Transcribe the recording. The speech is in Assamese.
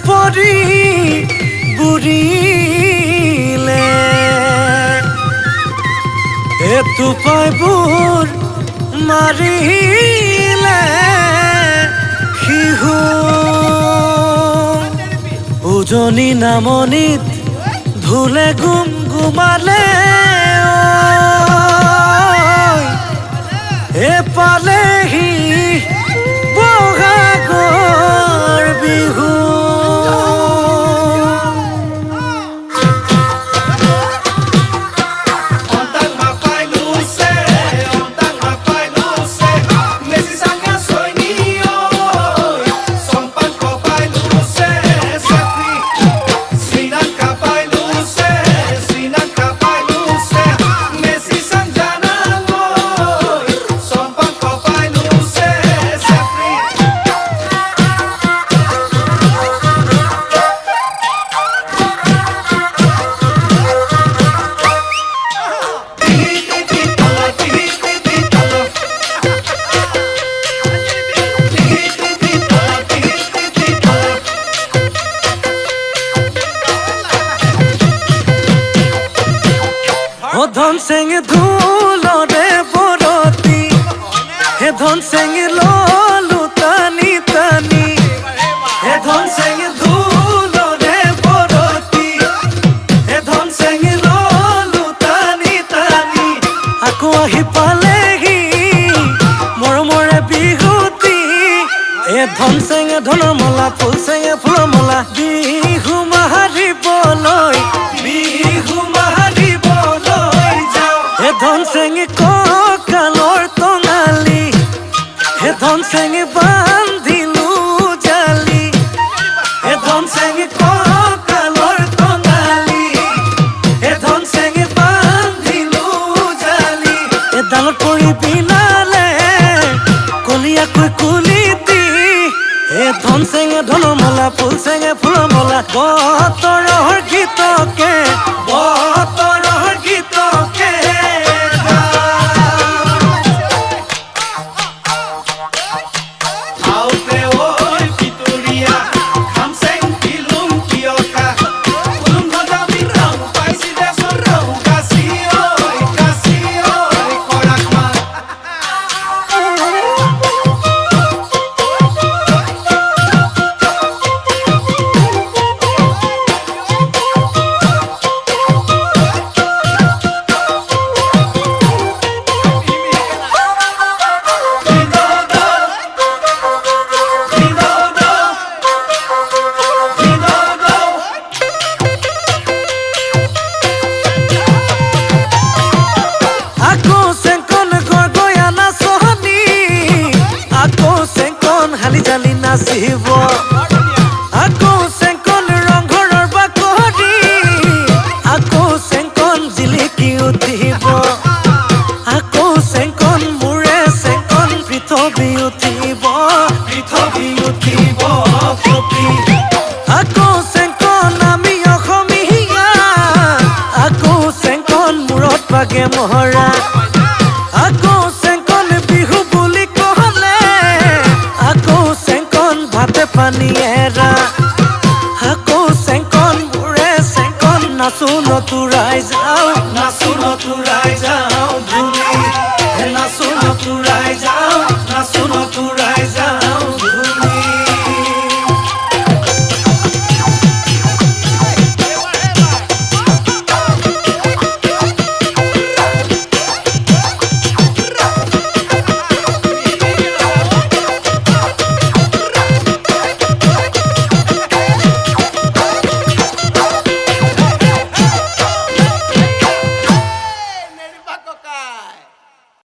পৰি বুৰিলে এটো পাইবোৰ মাৰিলে শিহু উজনি নামনিত ধুলে গুম গুমালে পালেহি বহাগৰ বিহু ধন চেং ধুলৰে বৰতি হে ধন চেং ললো টানি টানি হে ধন চেং ধুলৰে বৰতি হে ধন চেং ললো টানি টানি আকৌ আহি পালেহি মৰমৰে বিহুতি হে ধন চেং ধনৰ মালা ফুল চেঙে ফুলৰ মালা বিহু মাৰিবলৈ বিহু ধন চেঙে কঁকালৰ টঙালি হে ধন চেঙে বান্ধিলো জালি হে ধন চেঙে কঁকালৰ টঙালি হে ধন চেঙে বান্ধিলো জালি ডালত পৰি বিনালে কলিয়াকৈ কুলিতি হে ধন চেঙে ধনৰ মালা ফুল চেঙে ফুলৰ মালা বতৰৰ গীতকে বতৰৰ গীতকে জালি নাচিব আকৌ চেংকন ৰংঘৰৰ বাকৰি আকৌ চেংকন জিলিকি উঠিব আকৌ চেংকন মোৰে চেংকন পৃথিৱী উঠিব আকৌ চেংকন আমি অসমীয়া আকৌ চেংকন মূৰত পাগে মহৰা আকৌ চেংকন বিহু বুলি ক'লে আকৌ চেংকন ভাতে পানী এৰা আকৌ চেংকন মোৰে চেংকন নাচো নতুৰাই যাওঁ